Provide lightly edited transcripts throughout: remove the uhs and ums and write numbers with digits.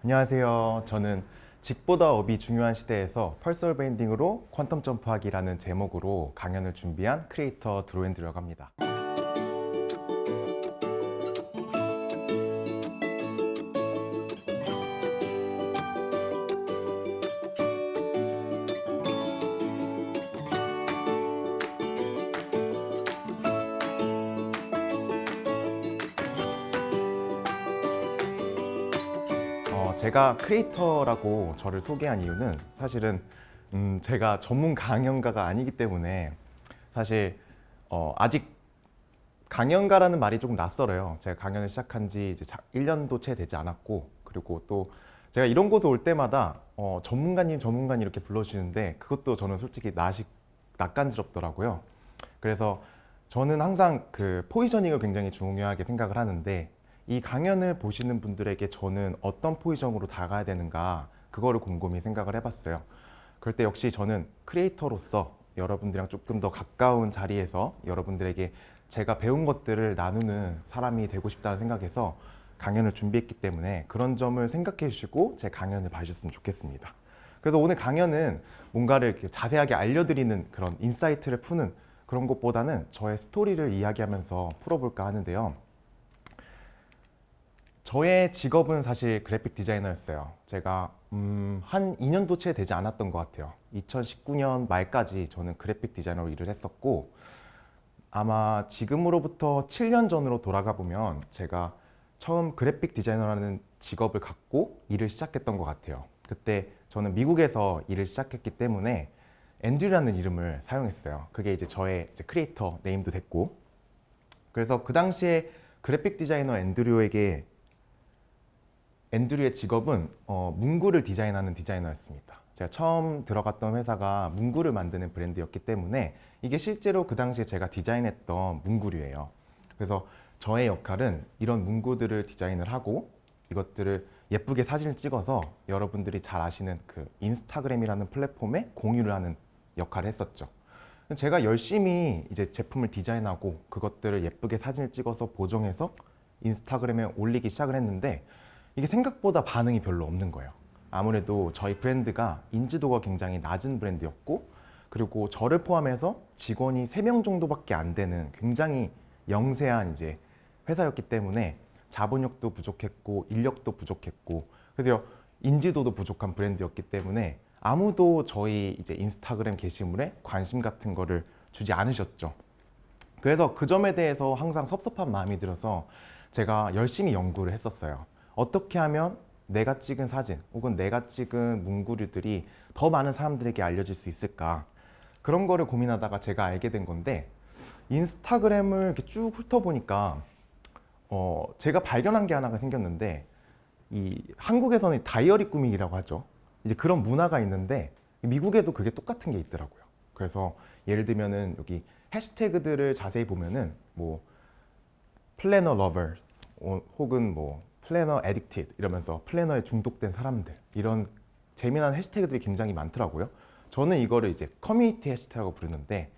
안녕하세요. 저는 직보다 업이 중요한 시대에서 퍼스널 브랜딩으로 퀀텀 점프하기라는 제목으로 강연을 준비한 크리에이터 드로앤드라고 합니다. 제가 크리에이터라고 저를 소개한 이유는 사실은 제가 전문 강연가가 아니기 때문에 사실 아직 강연가라는 말이 조금 낯설어요. 제가 강연을 시작한 지 이제 1년도 채 되지 않았고, 그리고 또 제가 이런 곳에 올 때마다 전문가님 이렇게 불러주시는데 그것도 저는 솔직히 낯간지럽더라고요. 그래서 저는 항상 그 포지셔닝을 굉장히 중요하게 생각을 하는데, 이 강연을 보시는 분들에게 저는 어떤 포지션으로 다가야 되는가, 그거를 곰곰이 생각을 해봤어요. 그럴 때 역시 저는 크리에이터로서 여러분들이랑 조금 더 가까운 자리에서 여러분들에게 제가 배운 것들을 나누는 사람이 되고 싶다는 생각에서 강연을 준비했기 때문에 그런 점을 생각해 주시고 제 강연을 봐주셨으면 좋겠습니다. 그래서 오늘 강연은 뭔가를 이렇게 자세하게 알려드리는 그런 인사이트를 푸는 그런 것보다는 저의 스토리를 이야기하면서 풀어볼까 하는데요. 저의 직업은 사실 그래픽 디자이너였어요. 제가 한 2년도 채 되지 않았던 것 같아요. 2019년 말까지 저는 그래픽 디자이너로 일을 했었고, 아마 지금으로부터 7년 전으로 돌아가 보면 제가 처음 그래픽 디자이너라는 직업을 갖고 일을 시작했던 것 같아요. 그때 저는 미국에서 일을 시작했기 때문에 앤드류라는 이름을 사용했어요. 그게 이제 저의 이제 크리에이터 네임도 됐고, 그래서 그 당시에 그래픽 디자이너 앤드류의 직업은 문구를 디자인하는 디자이너였습니다. 제가 처음 들어갔던 회사가 문구를 만드는 브랜드였기 때문에 이게 실제로 그 당시에 제가 디자인했던 문구류예요. 그래서 저의 역할은 이런 문구들을 디자인을 하고 이것들을 예쁘게 사진을 찍어서 여러분들이 잘 아시는 그 인스타그램이라는 플랫폼에 공유를 하는 역할을 했었죠. 제가 열심히 이제 제품을 디자인하고 그것들을 예쁘게 사진을 찍어서 보정해서 인스타그램에 올리기 시작을 했는데, 이게 생각보다 반응이 별로 없는 거예요. 아무래도 저희 브랜드가 인지도가 굉장히 낮은 브랜드였고, 그리고 저를 포함해서 직원이 3명 정도밖에 안 되는 굉장히 영세한 이제 회사였기 때문에 자본력도 부족했고 인력도 부족했고, 그래서 인지도도 부족한 브랜드였기 때문에 아무도 저희 이제 인스타그램 게시물에 관심 같은 거를 주지 않으셨죠. 그래서 그 점에 대해서 항상 섭섭한 마음이 들어서 제가 열심히 연구를 했었어요. 어떻게 하면 내가 찍은 사진 혹은 내가 찍은 문구류들이 더 많은 사람들에게 알려질 수 있을까, 그런 거를 고민하다가 제가 알게 된 건데, 인스타그램을 이렇게 쭉 훑어보니까 제가 발견한 게 하나가 생겼는데, 이 한국에서는 다이어리 꾸미기라고 하죠. 이제 그런 문화가 있는데 미국에도 그게 똑같은 게 있더라고요. 그래서 예를 들면은 여기 해시태그들을 자세히 보면은 뭐 플래너 러버스 혹은 뭐 플래너 에딕티드 이러면서 플래너에 중독된 사람들, 이런 재미난 해시태그들이 굉장히 많더라고요. 저는 이거를 이제 커뮤니티 해시태그라고 부르는데,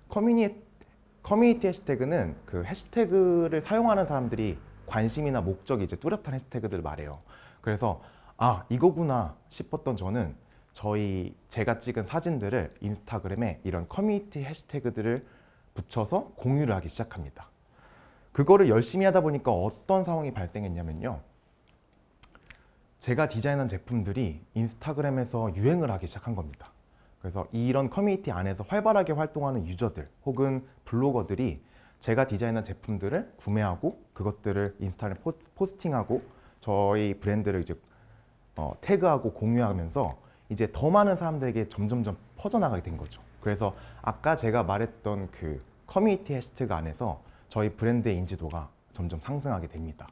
커뮤니티 해시태그는 그 해시태그를 사용하는 사람들이 관심이나 목적이 이제 뚜렷한 해시태그들을 말해요. 그래서 아, 이거구나 싶었던 저는 제가 찍은 사진들을 인스타그램에 이런 커뮤니티 해시태그들을 붙여서 공유를 하기 시작합니다. 그거를 열심히 하다 보니까 어떤 상황이 발생했냐면요. 제가 디자인한 제품들이 인스타그램에서 유행을 하기 시작한 겁니다. 그래서 이런 커뮤니티 안에서 활발하게 활동하는 유저들 혹은 블로거들이 제가 디자인한 제품들을 구매하고 그것들을 인스타그램 포스팅하고 저희 브랜드를 이제 태그하고 공유하면서 이제 더 많은 사람들에게 점점점 퍼져나가게 된 거죠. 그래서 아까 제가 말했던 그 커뮤니티 해시태그 안에서 저희 브랜드의 인지도가 점점 상승하게 됩니다.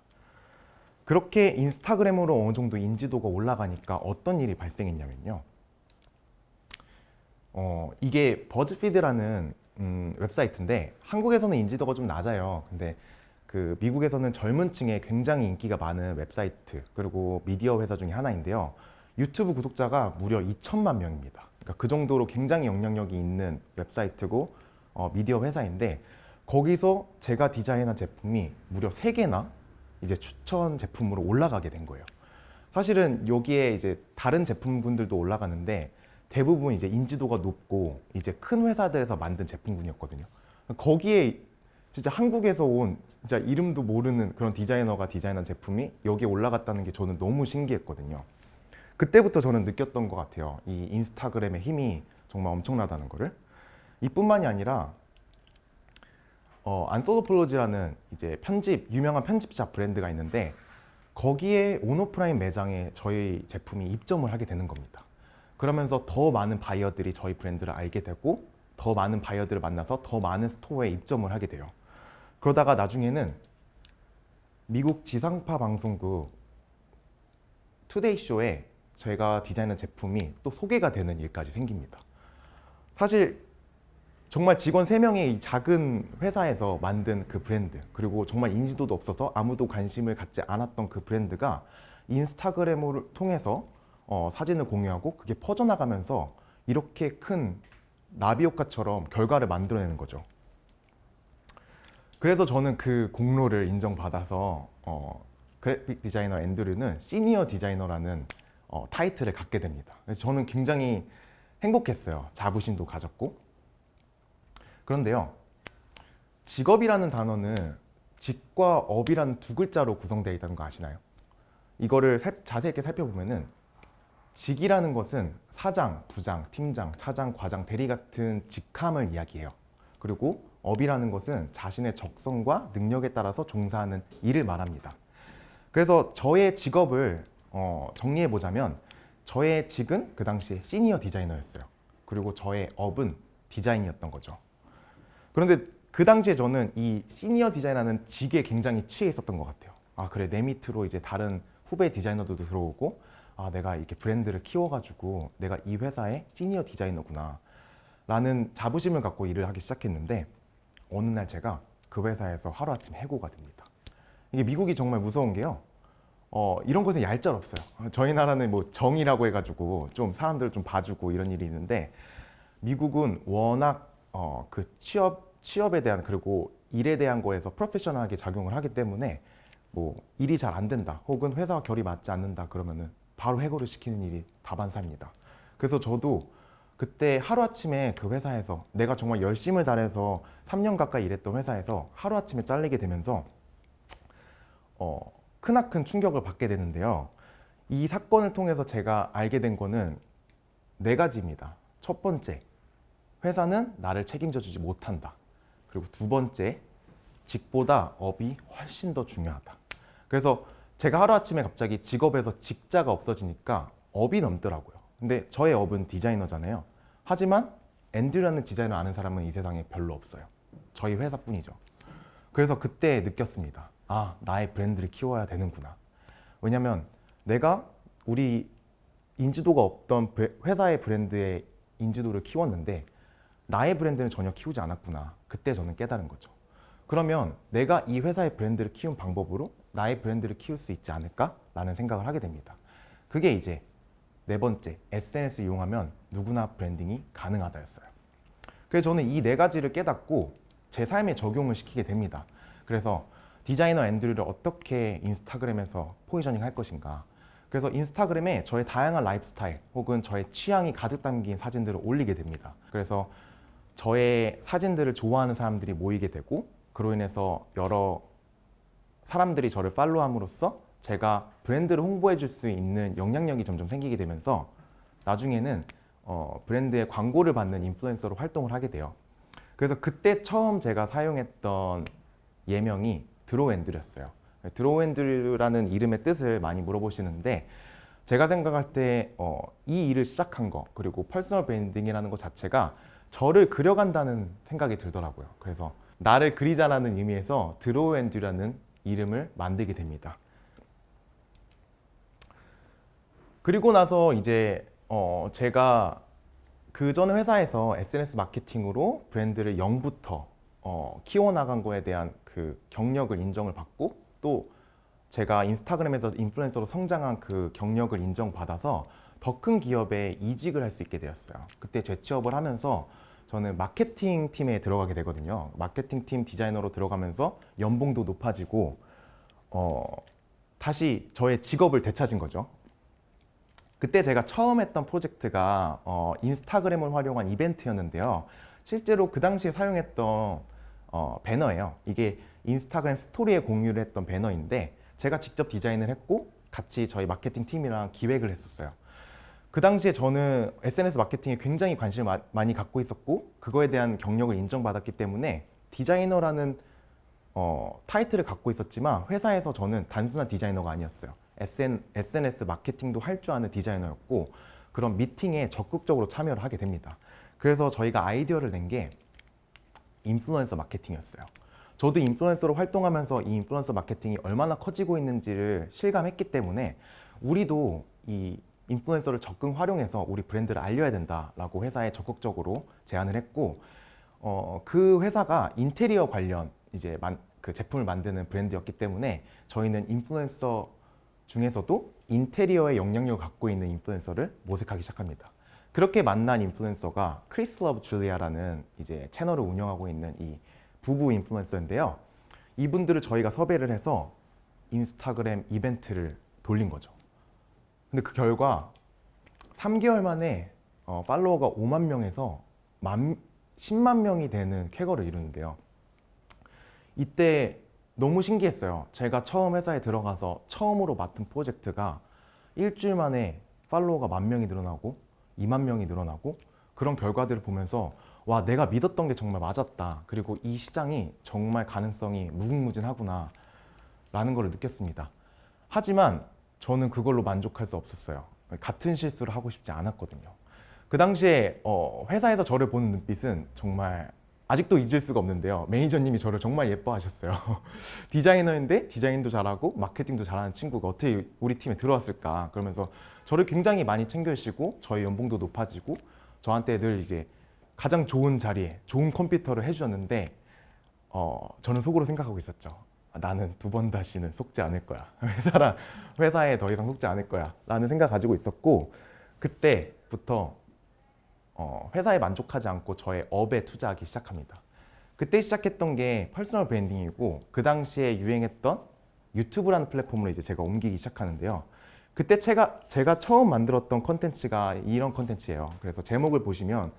그렇게 인스타그램으로 어느 정도 인지도가 올라가니까 어떤 일이 발생했냐면요. 이게 버즈피드라는 웹사이트인데 한국에서는 인지도가 좀 낮아요. 근데 그 미국에서는 젊은 층에 굉장히 인기가 많은 웹사이트, 그리고 미디어 회사 중에 하나인데요. 유튜브 구독자가 무려 2천만 명입니다. 그러니까 그 정도로 굉장히 영향력이 있는 웹사이트고 미디어 회사인데, 거기서 제가 디자인한 제품이 무려 3개나 이제 추천 제품으로 올라가게 된 거예요. 사실은 여기에 이제 다른 제품군들도 올라가는데 대부분 이제 인지도가 높고 이제 큰 회사들에서 만든 제품군이었거든요. 거기에 진짜 한국에서 온 진짜 이름도 모르는 그런 디자이너가 디자인한 제품이 여기에 올라갔다는 게 저는 너무 신기했거든요. 그때부터 저는 느꼈던 것 같아요. 이 인스타그램의 힘이 정말 엄청나다는 거를. 이뿐만이 아니라 안소로폴로지라는 이제 유명한 편집자 브랜드가 있는데 거기에 온오프라인 매장에 저희 제품이 입점을 하게 되는 겁니다. 그러면서 더 많은 바이어들이 저희 브랜드를 알게 되고 더 많은 바이어들을 만나서 더 많은 스토어에 입점을 하게 돼요. 그러다가 나중에는 미국 지상파 방송국 투데이쇼에 제가 디자인한 제품이 또 소개가 되는 일까지 생깁니다. 사실 정말 직원 3명의 이 작은 회사에서 만든 그 브랜드, 그리고 정말 인지도도 없어서 아무도 관심을 갖지 않았던 그 브랜드가 인스타그램을 통해서 사진을 공유하고 그게 퍼져나가면서 이렇게 큰 나비 효과처럼 결과를 만들어내는 거죠. 그래서 저는 그 공로를 인정받아서 그래픽 디자이너 앤드류는 시니어 디자이너라는 타이틀을 갖게 됩니다. 그래서 저는 굉장히 행복했어요. 자부심도 가졌고. 그런데요, 직업이라는 단어는 직과 업이라는 2글자로 구성되어 있다는 거 아시나요? 이거를 자세히 이렇게 살펴보면은 직이라는 것은 사장, 부장, 팀장, 차장, 과장, 대리 같은 직함을 이야기해요. 그리고 업이라는 것은 자신의 적성과 능력에 따라서 종사하는 일을 말합니다. 그래서 저의 직업을 정리해 보자면 저의 직은 그 당시에 시니어 디자이너였어요. 그리고 저의 업은 디자인이었던 거죠. 그런데 그 당시에 저는 이 시니어 디자이너라는 직에 굉장히 취해 있었던 것 같아요. 아, 그래, 내 밑으로 이제 다른 후배 디자이너들도 들어오고, 아, 내가 이렇게 브랜드를 키워가지고 내가 이 회사의 시니어 디자이너구나 라는 자부심을 갖고 일을 하기 시작했는데, 어느 날 제가 그 회사에서 하루아침에 해고가 됩니다. 이게 미국이 정말 무서운 게요, 이런 것은 얄짤없어요. 저희 나라는 뭐 정이라고 해가지고 좀 사람들을 좀 봐주고 이런 일이 있는데, 미국은 워낙 그 취업에 대한, 그리고 일에 대한 거에서 프로페셔널하게 작용을 하기 때문에 뭐 일이 잘 안 된다 혹은 회사와 결이 맞지 않는다 그러면은 바로 해고를 시키는 일이 다반사입니다. 그래서 저도 그때 하루아침에 그 회사에서 내가 정말 열심을 다해서 3년 가까이 일했던 회사에서 하루아침에 잘리게 되면서 크나큰 충격을 받게 되는데요. 이 사건을 통해서 제가 알게 된 거는 4가지입니다. 첫 번째, 회사는 나를 책임져 주지 못한다. 그리고 2번째, 직보다 업이 훨씬 더 중요하다. 그래서 제가 하루아침에 갑자기 직업에서 직자가 없어지니까 업이 넘더라고요. 근데 저의 업은 디자이너잖아요. 하지만 앤드류라는 디자이너 아는 사람은 이 세상에 별로 없어요. 저희 회사뿐이죠. 그래서 그때 느꼈습니다. 아, 나의 브랜드를 키워야 되는구나. 왜냐면 내가 우리 인지도가 없던 회사의 브랜드의 인지도를 키웠는데 나의 브랜드는 전혀 키우지 않았구나. 그때 저는 깨달은 거죠. 그러면 내가 이 회사의 브랜드를 키운 방법으로 나의 브랜드를 키울 수 있지 않을까라는 생각을 하게 됩니다. 그게 이제 4번째, SNS를 이용하면 누구나 브랜딩이 가능하다였어요. 그래서 저는 이 4가지를 깨닫고 제 삶에 적용을 시키게 됩니다. 그래서 디자이너 앤드류를 어떻게 인스타그램에서 포지셔닝 할 것인가. 그래서 인스타그램에 저의 다양한 라이프 스타일 혹은 저의 취향이 가득 담긴 사진들을 올리게 됩니다. 그래서 저의 사진들을 좋아하는 사람들이 모이게 되고, 그로 인해서 여러 사람들이 저를 팔로우함으로써 제가 브랜드를 홍보해 줄 수 있는 영향력이 점점 생기게 되면서 나중에는 브랜드의 광고를 받는 인플루엔서로 활동을 하게 돼요. 그래서 그때 처음 제가 사용했던 예명이 드로우앤드류였어요. 드로우앤드류라는 이름의 뜻을 많이 물어보시는데, 제가 생각할 때 이 일을 시작한 거, 그리고 퍼스널 브랜딩이라는 것 자체가 저를 그려간다는 생각이 들더라고요. 그래서 나를 그리자라는 의미에서 드로우앤드류라는 이름을 만들게 됩니다. 그리고 나서 이제 제가 그 전 회사에서 SNS 마케팅으로 브랜드를 0부터 키워나간 거에 대한 그 경력을 인정을 받고, 또 제가 인스타그램에서 인플루엔서로 성장한 그 경력을 인정받아서 더 큰 기업에 이직을 할 수 있게 되었어요. 그때 재취업을 하면서 저는 마케팅 팀에 들어가게 되거든요. 마케팅 팀 디자이너로 들어가면서 연봉도 높아지고 다시 저의 직업을 되찾은 거죠. 그때 제가 처음 했던 프로젝트가 인스타그램을 활용한 이벤트였는데요. 실제로 그 당시에 사용했던 배너예요. 이게 인스타그램 스토리에 공유를 했던 배너인데 제가 직접 디자인을 했고 같이 저희 마케팅 팀이랑 기획을 했었어요. 그 당시에 저는 SNS 마케팅에 굉장히 관심을 많이 갖고 있었고 그거에 대한 경력을 인정받았기 때문에 디자이너라는 타이틀을 갖고 있었지만 회사에서 저는 단순한 디자이너가 아니었어요. SNS 마케팅도 할 줄 아는 디자이너였고 그런 미팅에 적극적으로 참여를 하게 됩니다. 그래서 저희가 아이디어를 낸 게 인플루언서 마케팅이었어요. 저도 인플루언서로 활동하면서 이 인플루언서 마케팅이 얼마나 커지고 있는지를 실감했기 때문에 우리도 이 인플루언서를 적극 활용해서 우리 브랜드를 알려야 된다라고 회사에 적극적으로 제안을 했고 그 회사가 인테리어 관련 이제 그 제품을 만드는 브랜드였기 때문에 저희는 인플루언서 중에서도 인테리어에 영향력을 갖고 있는 인플루언서를 모색하기 시작합니다. 그렇게 만난 인플루언서가 크리스 러브 줄리아라는 이제 채널을 운영하고 있는 이 부부 인플루언서인데요. 이분들을 저희가 섭외를 해서 인스타그램 이벤트를 돌린 거죠. 근데 그 결과 3개월 만에 팔로워가 5만 명에서 10만 명이 되는 쾌거를 이루는데요. 이때 너무 신기했어요. 제가 처음 회사에 들어가서 처음으로 맡은 프로젝트가 일주일 만에 팔로워가 10,000명이 늘어나고 2만 명이 늘어나고 그런 결과들을 보면서 와, 내가 믿었던 게 정말 맞았다. 그리고 이 시장이 정말 가능성이 무궁무진하구나 라는 걸 느꼈습니다. 하지만 저는 그걸로 만족할 수 없었어요. 같은 실수를 하고 싶지 않았거든요. 그 당시에 회사에서 저를 보는 눈빛은 정말 아직도 잊을 수가 없는데요. 매니저님이 저를 정말 예뻐하셨어요. 디자이너인데 디자인도 잘하고 마케팅도 잘하는 친구가 어떻게 우리 팀에 들어왔을까? 그러면서 저를 굉장히 많이 챙겨주시고 저희 연봉도 높아지고 저한테 늘 이제 가장 좋은 자리에 좋은 컴퓨터를 해주셨는데 저는 속으로 생각하고 있었죠. 나는 2번 다시는 속지 않을 거야. 회사에 더 이상 속지 않을 거야. 라는 생각 가지고 있었고 그때부터 회사에 만족하지 않고 저의 업에 투자하기 시작합니다. 그때 시작했던 게 퍼스널 브랜딩이고 그 당시에 유행했던 유튜브라는 플랫폼으로 이제 제가 옮기기 시작하는데요. 그때 제가 처음 만들었던 컨텐츠가 이런 컨텐츠예요. 그래서 제목을 보시면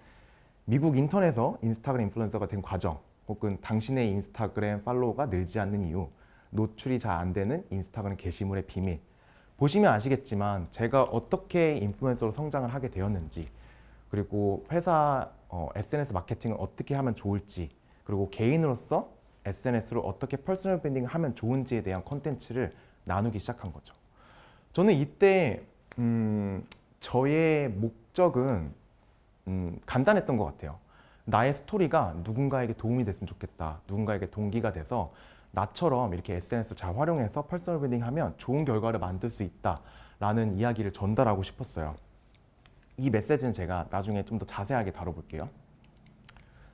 미국 인턴에서 인스타그램 인플루언서가 된 과정 혹은 당신의 인스타그램 팔로워가 늘지 않는 이유, 노출이 잘 안 되는 인스타그램 게시물의 비밀. 보시면 아시겠지만 제가 어떻게 인플루언서로 성장을 하게 되었는지 그리고 회사 SNS 마케팅을 어떻게 하면 좋을지 그리고 개인으로서 SNS로 어떻게 퍼스널 브랜딩을 하면 좋은지에 대한 컨텐츠를 나누기 시작한 거죠. 저는 이때 저의 목적은 간단했던 것 같아요. 나의 스토리가 누군가에게 도움이 됐으면 좋겠다. 누군가에게 동기가 돼서 나처럼 이렇게 SNS를 잘 활용해서 퍼스널 브랜딩 하면 좋은 결과를 만들 수 있다 라는 이야기를 전달하고 싶었어요. 이 메시지는 제가 나중에 좀 더 자세하게 다뤄볼게요.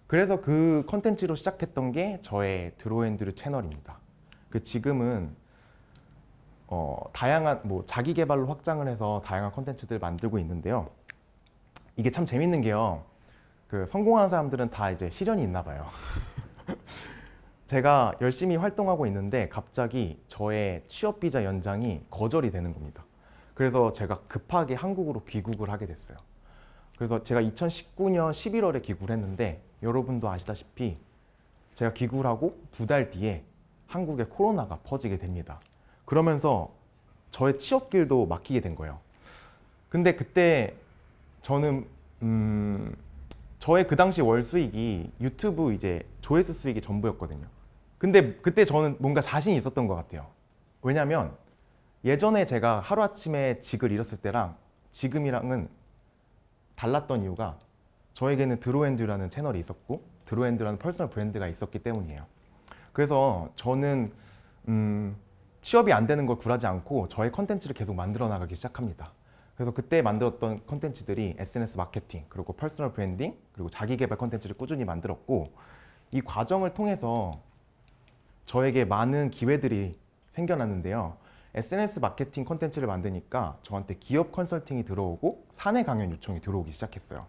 그래서 그 컨텐츠로 시작했던 게 저의 드로앤드루 채널입니다. 지금은 다양한 자기 개발로 확장을 해서 다양한 컨텐츠들을 만들고 있는데요. 이게 참 재밌는 게요. 성공하는 사람들은 다 이제 시련이 있나 봐요. 제가 열심히 활동하고 있는데 갑자기 저의 취업 비자 연장이 거절이 되는 겁니다. 그래서 제가 급하게 한국으로 귀국을 하게 됐어요. 그래서 제가 2019년 11월에 귀국을 했는데 여러분도 아시다시피 제가 귀국을 하고 2달 뒤에 한국에 코로나가 퍼지게 됩니다. 그러면서 저의 취업길도 막히게 된 거예요. 근데 그때 저는 저의 그 당시 월 수익이 유튜브 이제 조회수 수익이 전부였거든요. 근데 그때 저는 뭔가 자신이 있었던 것 같아요. 왜냐면 예전에 제가 하루아침에 직을 잃었을 때랑 지금이랑은 달랐던 이유가 저에게는 드로앤드라는 채널이 있었고 드로앤드라는 퍼스널 브랜드가 있었기 때문이에요. 그래서 저는 취업이 안 되는 걸 굴하지 않고 저의 컨텐츠를 계속 만들어 나가기 시작합니다. 그래서 그때 만들었던 컨텐츠들이 SNS 마케팅, 그리고 퍼스널 브랜딩, 그리고 자기 개발 컨텐츠를 꾸준히 만들었고 이 과정을 통해서 저에게 많은 기회들이 생겨났는데요. SNS 마케팅 컨텐츠를 만드니까 저한테 기업 컨설팅이 들어오고 사내 강연 요청이 들어오기 시작했어요.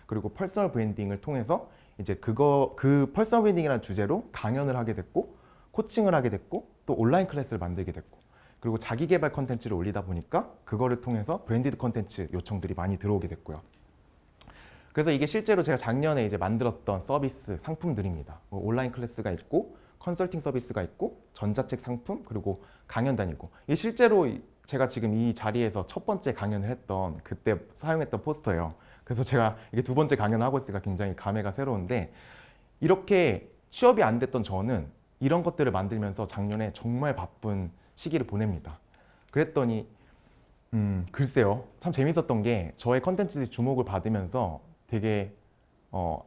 그리고 퍼스널 브랜딩을 통해서 이제 그 퍼스널 브랜딩이라는 주제로 강연을 하게 됐고 코칭을 하게 됐고 또 온라인 클래스를 만들게 됐고 그리고 자기 개발 컨텐츠를 올리다 보니까 그거를 통해서 브랜디드 컨텐츠 요청들이 많이 들어오게 됐고요. 그래서 이게 실제로 제가 작년에 이제 만들었던 서비스 상품들입니다. 뭐 온라인 클래스가 있고 컨설팅 서비스가 있고 전자책 상품 그리고 강연 다니고, 이게 실제로 제가 지금 이 자리에서 첫 번째 강연을 했던 그때 사용했던 포스터예요. 그래서 제가 이게 두 번째 강연을 하고 있으니까 굉장히 감회가 새로운데, 이렇게 취업이 안 됐던 저는 이런 것들을 만들면서 작년에 정말 바쁜 시기를 보냅니다. 그랬더니 글쎄요, 참 재밌었던 게 저의 컨텐츠들이 주목을 받으면서 되게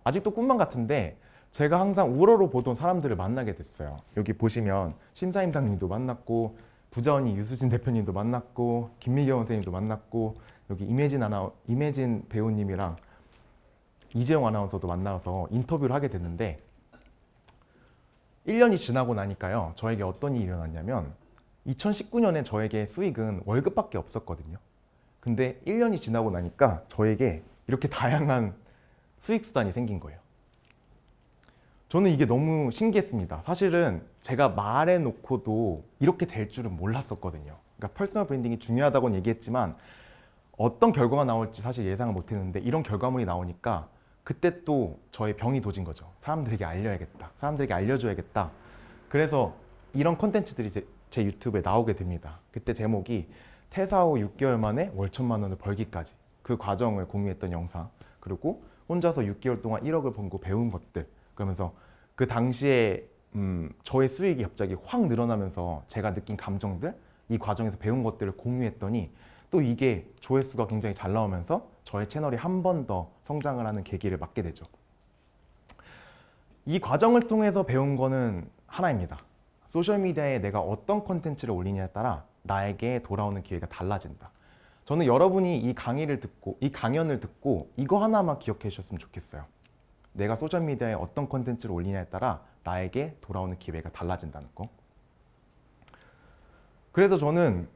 아직도 꿈만 같은데 제가 항상 우러러 보던 사람들을 만나게 됐어요. 여기 보시면 심사임당님도 만났고, 부자언니 유수진 대표님도 만났고, 김미경 선생님도 만났고, 여기 이매진 배우님이랑 이재용 아나운서도 만나서 인터뷰를 하게 됐는데, 1년이 지나고 나니까요, 저에게 어떤 일이 일어났냐면 2019년에 저에게 수익은 월급밖에 없었거든요. 근데 1년이 지나고 나니까 저에게 이렇게 다양한 수익 수단이 생긴 거예요. 저는 이게 너무 신기했습니다. 사실은 제가 말해놓고도 이렇게 될 줄은 몰랐었거든요. 그러니까 퍼스널 브랜딩이 중요하다고는 얘기했지만 어떤 결과가 나올지 사실 예상을 못했는데, 이런 결과물이 나오니까 그때 또 저의 병이 도진 거죠. 사람들에게 알려야겠다. 사람들에게 알려줘야겠다. 그래서 이런 콘텐츠들이 제 유튜브에 나오게 됩니다. 그때 제목이 퇴사 후 6개월 만에 월 1,000만 원을 벌기까지, 그 과정을 공유했던 영상, 그리고 혼자서 6개월 동안 1억을 벌고 배운 것들, 그러면서 그 당시에 저의 수익이 갑자기 확 늘어나면서 제가 느낀 감정들, 이 과정에서 배운 것들을 공유했더니 또 이게 조회수가 굉장히 잘 나오면서 저의 채널이 한 번 더 성장을 하는 계기를 맞게 되죠. 이 과정을 통해서 배운 거는 하나입니다. 소셜미디어에 내가 어떤 컨텐츠를 올리냐에 따라 나에게 돌아오는 기회가 달라진다. 저는 여러분이 이 강의를 듣고, 이 강연을 듣고 이거 하나만 기억해 주셨으면 좋겠어요. 내가 소셜미디어에 어떤 컨텐츠를 올리냐에 따라 나에게 돌아오는 기회가 달라진다는 거. 그래서 저는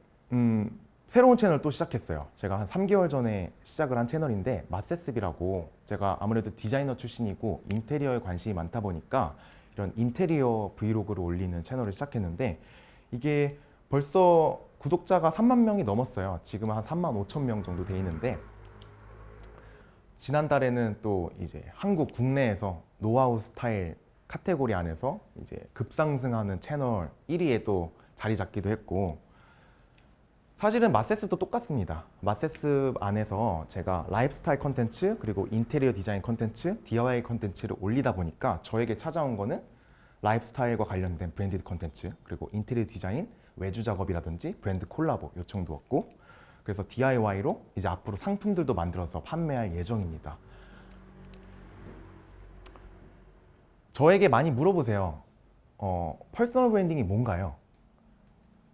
새로운 채널을 또 시작했어요. 제가 한 3개월 전에 시작을 한 채널인데, 마세스비라고, 제가 아무래도 디자이너 출신이고 인테리어에 관심이 많다 보니까 이런 인테리어 브이로그를 올리는 채널을 시작했는데, 이게 벌써 구독자가 3만 명이 넘었어요. 지금은 한 3만 5천 명 정도 돼 있는데, 지난달에는 또 이제 한국 국내에서 노하우 스타일 카테고리 안에서 이제 급상승하는 채널 1위에 또 자리 잡기도 했고, 사실은 마세스도 똑같습니다. 마세스 안에서 제가 라이프스타일 컨텐츠, 그리고 인테리어 디자인 컨텐츠, DIY 컨텐츠를 올리다 보니까 저에게 찾아온 거는 라이프스타일과 관련된 브랜디드 컨텐츠, 그리고 인테리어 디자인, 외주 작업이라든지 브랜드 콜라보 요청도 왔고, 그래서 DIY로 이제 앞으로 상품들도 만들어서 판매할 예정입니다. 저에게 많이 물어보세요. 퍼스널 브랜딩이 뭔가요?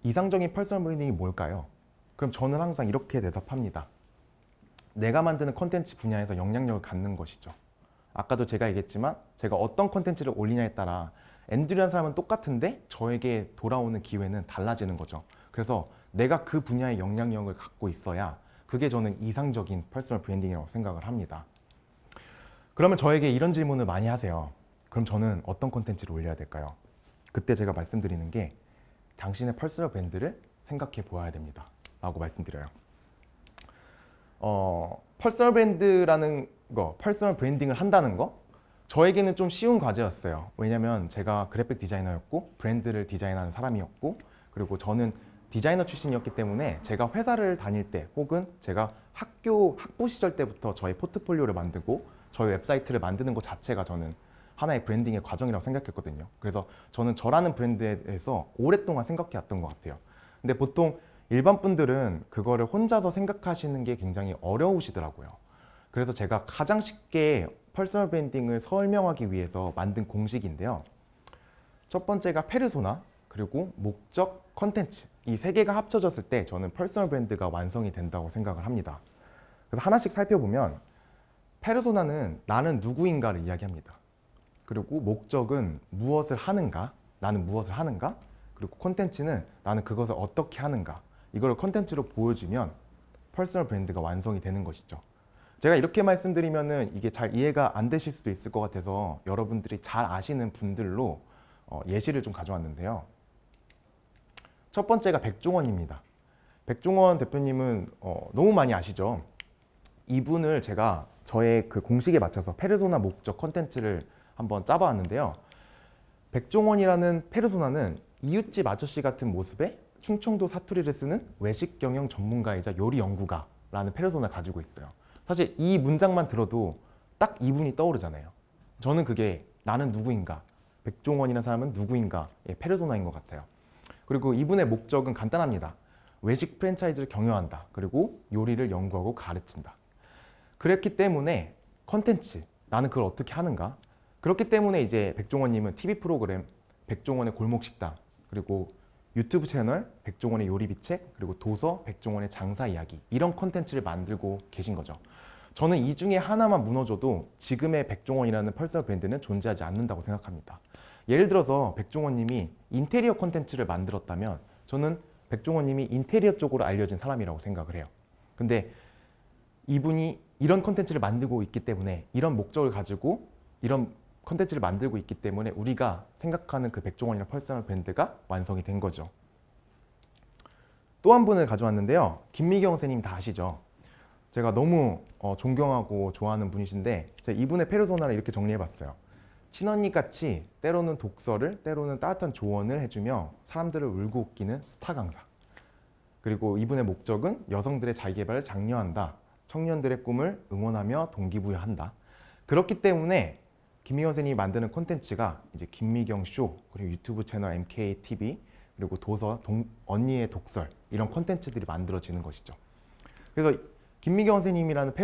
이상적인 퍼스널 브랜딩이 뭘까요? 그럼 저는 항상 이렇게 대답합니다. 내가 만드는 컨텐츠 분야에서 영향력을 갖는 것이죠. 아까도 제가 얘기했지만 제가 어떤 컨텐츠를 올리냐에 따라 앤드류라는 사람은 똑같은데 저에게 돌아오는 기회는 달라지는 거죠. 그래서 내가 그 분야의 영향력을 갖고 있어야 그게 저는 이상적인 퍼스널 브랜딩이라고 생각을 합니다. 그러면 저에게 이런 질문을 많이 하세요. 그럼 저는 어떤 컨텐츠를 올려야 될까요? 그때 제가 말씀드리는 게 당신의 퍼스널 브랜드를 생각해 보아야 됩니다 라고 말씀드려요. 퍼스널 브랜드라는 거, 퍼스널 브랜딩을 한다는 거, 저에게는 좀 쉬운 과제였어요. 왜냐면 제가 그래픽 디자이너였고 브랜드를 디자인하는 사람이었고, 그리고 저는 디자이너 출신이었기 때문에 제가 회사를 다닐 때 혹은 제가 학부 시절 때부터 저의 포트폴리오를 만들고 저희 웹사이트를 만드는 것 자체가 저는 하나의 브랜딩의 과정이라고 생각했거든요. 그래서 저는 저라는 브랜드에 대해서 오랫동안 생각해 왔던 것 같아요. 근데 보통 일반 분들은 그거를 혼자서 생각하시는 게 굉장히 어려우시더라고요. 그래서 제가 가장 쉽게 퍼스널 브랜딩을 설명하기 위해서 만든 공식인데요. 첫 번째가 페르소나, 그리고 목적, 컨텐츠, 이 세 개가 합쳐졌을 때 저는 퍼스널 브랜드가 완성이 된다고 생각을 합니다. 그래서 하나씩 살펴보면, 페르소나는 나는 누구인가를 이야기합니다. 그리고 목적은 무엇을 하는가, 나는 무엇을 하는가, 그리고 콘텐츠는 나는 그것을 어떻게 하는가, 이걸 컨텐츠로 보여주면 퍼스널 브랜드가 완성이 되는 것이죠. 제가 이렇게 말씀드리면은 이게 잘 이해가 안 되실 수도 있을 것 같아서 여러분들이 잘 아시는 분들로 예시를 좀 가져왔는데요. 첫 번째가 백종원입니다. 백종원 대표님은 너무 많이 아시죠? 이분을 제가 저의 그 공식에 맞춰서 페르소나 목적 컨텐츠를 한번 짜봤는데요. 백종원이라는 페르소나는 이웃집 아저씨 같은 모습에 충청도 사투리를 쓰는 외식 경영 전문가이자 요리 연구가라는 페르소나를 가지고 있어요. 사실 이 문장만 들어도 딱 이분이 떠오르잖아요. 저는 그게 나는 누구인가, 백종원이라는 사람은 누구인가의 페르소나인 것 같아요. 그리고 이분의 목적은 간단합니다. 외식 프랜차이즈를 경영한다. 그리고 요리를 연구하고 가르친다. 그랬기 때문에 컨텐츠, 나는 그걸 어떻게 하는가? 그렇기 때문에 이제 백종원님은 TV 프로그램 백종원의 골목식당, 그리고 유튜브 채널 백종원의 요리비책, 그리고 도서 백종원의 장사 이야기, 이런 컨텐츠를 만들고 계신 거죠. 저는 이 중에 하나만 무너져도 지금의 백종원이라는 퍼스널 브랜드는 존재하지 않는다고 생각합니다. 예를 들어서 백종원님이 인테리어 컨텐츠를 만들었다면 저는 백종원님이 인테리어 쪽으로 알려진 사람이라고 생각을 해요. 근데 이분이 이런 컨텐츠를 만들고 있기 때문에, 이런 목적을 가지고 이런 컨텐츠를 만들고 있기 때문에 우리가 생각하는 그 백종원이라는 퍼스널 브랜드가 완성이 된 거죠. 또 한 분을 가져왔는데요. 김미경 선생님 다 아시죠? 제가 너무 존경하고 좋아하는 분이신데, 제가 이분의 페르소나를 이렇게 정리해봤어요. 친언니같이 때로는 독서를, 때로는 따뜻한 조언을 해주며 사람들을 울고 웃기는 스타 강사. 그리고 이분의 목적은 여성들의 자기개발을 장려한다. 청년들의 꿈을 응원하며 동기부여한다. 그렇기 때문에 김미경 선생님이 만드는 콘텐츠가 이제 김미경 쇼, 그리고 유튜브 채널 MKTV, 그리고 도서 언니의 독설, 이런 콘텐츠들이 만들어지는 것이죠. 그래서 김미경 선생님이라는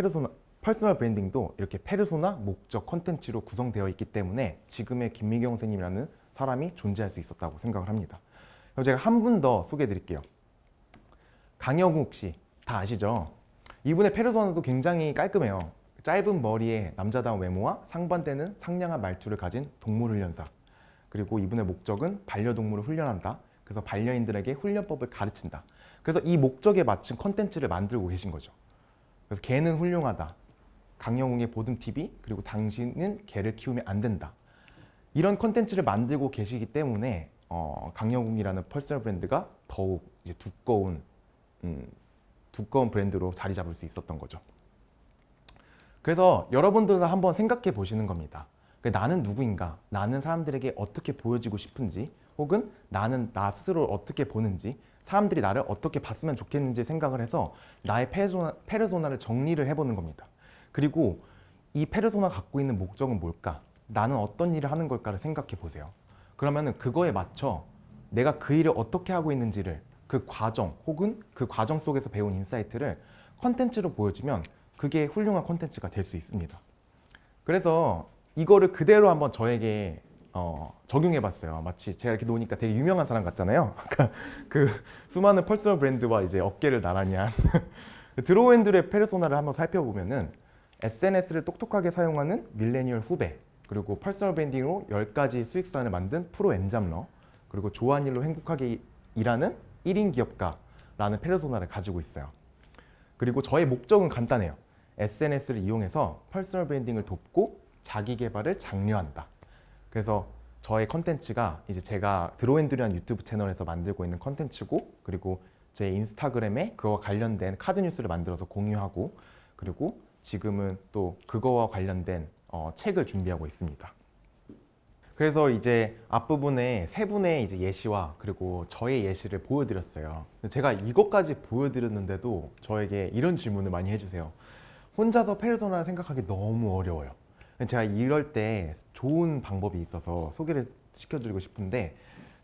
퍼스널 브랜딩도 이렇게 페르소나, 목적, 콘텐츠로 구성되어 있기 때문에 지금의 김미경 선생님이라는 사람이 존재할 수 있었다고 생각을 합니다. 그럼 제가 한 분 더 소개해 드릴게요. 강영욱 씨, 다 아시죠? 이분의 페르소나도 굉장히 깔끔해요. 짧은 머리에 남자다운 외모와 상반되는 상냥한 말투를 가진 동물훈련사. 그리고 이분의 목적은 반려동물을 훈련한다. 그래서 반려인들에게 훈련법을 가르친다. 그래서 이 목적에 맞춘 컨텐츠를 만들고 계신 거죠. 그래서 개는 훌륭하다. 강영웅의 보듬TV, 그리고 당신은 개를 키우면 안 된다. 이런 컨텐츠를 만들고 계시기 때문에 강영웅이라는 퍼스널 브랜드가 더욱 이제 두꺼운 브랜드로 자리 잡을 수 있었던 거죠. 그래서 여러분들도 한번 생각해 보시는 겁니다. 나는 누구인가? 나는 사람들에게 어떻게 보여지고 싶은지, 혹은 나는 나 스스로를 어떻게 보는지, 사람들이 나를 어떻게 봤으면 좋겠는지 생각을 해서 나의 페르소나를 정리를 해보는 겁니다. 그리고 이 페르소나가 갖고 있는 목적은 뭘까? 나는 어떤 일을 하는 걸까를 생각해 보세요. 그러면 그거에 맞춰 내가 그 일을 어떻게 하고 있는지를, 그 과정 혹은 그 과정 속에서 배운 인사이트를 컨텐츠로 보여주면 그게 훌륭한 컨텐츠가 될 수 있습니다. 그래서 이거를 그대로 한번 저에게 적용해 봤어요. 마치 제가 이렇게 노니까 되게 유명한 사람 같잖아요. 그 수많은 퍼스널 브랜드와 이제 어깨를 나란히 한 드로우앤들의 페르소나를 한번 살펴보면은 SNS를 똑똑하게 사용하는 밀레니얼 후배, 그리고 퍼스널 브랜딩으로 10가지 수익선을 만든 프로 엔잡러, 그리고 좋아하는 일로 행복하게 일하는 1인 기업가라는 페르소나를 가지고 있어요. 그리고 저의 목적은 간단해요. SNS를 이용해서 퍼스널 브랜딩을 돕고 자기 개발을 장려한다. 그래서 저의 컨텐츠가 이제 제가 드로앤드라는 유튜브 채널에서 만들고 있는 컨텐츠고, 그리고 제 인스타그램에 그와 관련된 카드 뉴스를 만들어서 공유하고, 그리고 지금은 또 그거와 관련된 책을 준비하고 있습니다. 그래서 이제 앞부분에 세 분의 이제 예시와 그리고 저의 예시를 보여드렸어요. 제가 이것까지 보여드렸는데도 저에게 이런 질문을 많이 해주세요. 혼자서 페르소나를 생각하기 너무 어려워요. 제가 이럴 때 좋은 방법이 있어서 소개를 시켜드리고 싶은데,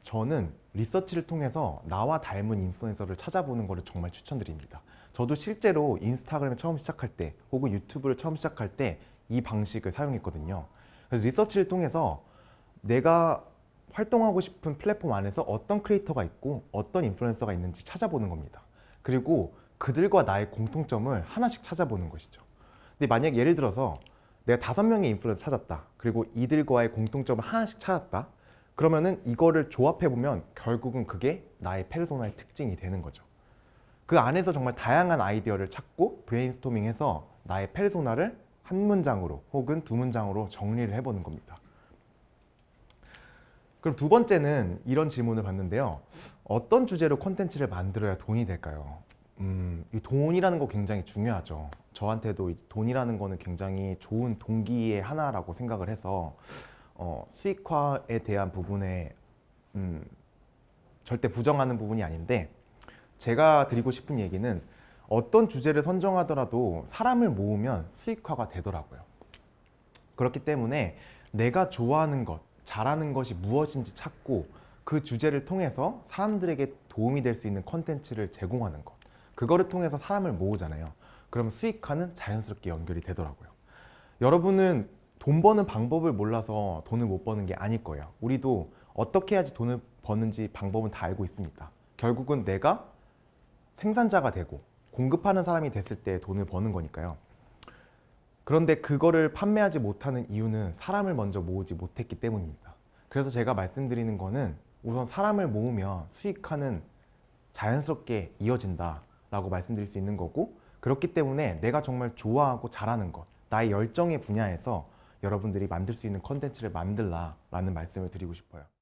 저는 리서치를 통해서 나와 닮은 인플루엔서를 찾아보는 것을 정말 추천드립니다. 저도 실제로 인스타그램을 처음 시작할 때 혹은 유튜브를 처음 시작할 때 이 방식을 사용했거든요. 그래서 리서치를 통해서 내가 활동하고 싶은 플랫폼 안에서 어떤 크리에이터가 있고 어떤 인플루엔서가 있는지 찾아보는 겁니다. 그리고 그들과 나의 공통점을 하나씩 찾아보는 것이죠. 근데 만약 예를 들어서 내가 5명의 인플루엔서 찾았다. 그리고 이들과의 공통점을 하나씩 찾았다. 그러면은 이거를 조합해보면 결국은 그게 나의 페르소나의 특징이 되는 거죠. 그 안에서 정말 다양한 아이디어를 찾고 브레인스토밍해서 나의 페르소나를 한 문장으로 혹은 2문장으로 정리를 해보는 겁니다. 그럼 두 번째는 이런 질문을 받는데요. 어떤 주제로 콘텐츠를 만들어야 돈이 될까요? 이 돈이라는 거 굉장히 중요하죠. 저한테도 이 돈이라는 거는 굉장히 좋은 동기의 하나라고 생각을 해서 수익화에 대한 부분에 절대 부정하는 부분이 아닌데, 제가 드리고 싶은 얘기는 어떤 주제를 선정하더라도 사람을 모으면 수익화가 되더라고요. 그렇기 때문에 내가 좋아하는 것, 잘하는 것이 무엇인지 찾고 그 주제를 통해서 사람들에게 도움이 될 수 있는 컨텐츠를 제공하는 것, 그거를 통해서 사람을 모으잖아요. 그럼 수익화는 자연스럽게 연결이 되더라고요. 여러분은 돈 버는 방법을 몰라서 돈을 못 버는 게 아닐 거예요. 우리도 어떻게 해야지 돈을 버는지 방법은 다 알고 있습니다. 결국은 내가 생산자가 되고 공급하는 사람이 됐을 때 돈을 버는 거니까요. 그런데 그거를 판매하지 못하는 이유는 사람을 먼저 모으지 못했기 때문입니다. 그래서 제가 말씀드리는 거는 우선 사람을 모으면 수익화는 자연스럽게 이어진다라고 말씀드릴 수 있는 거고, 그렇기 때문에 내가 정말 좋아하고 잘하는 것, 나의 열정의 분야에서 여러분들이 만들 수 있는 컨텐츠를 만들라라는 말씀을 드리고 싶어요.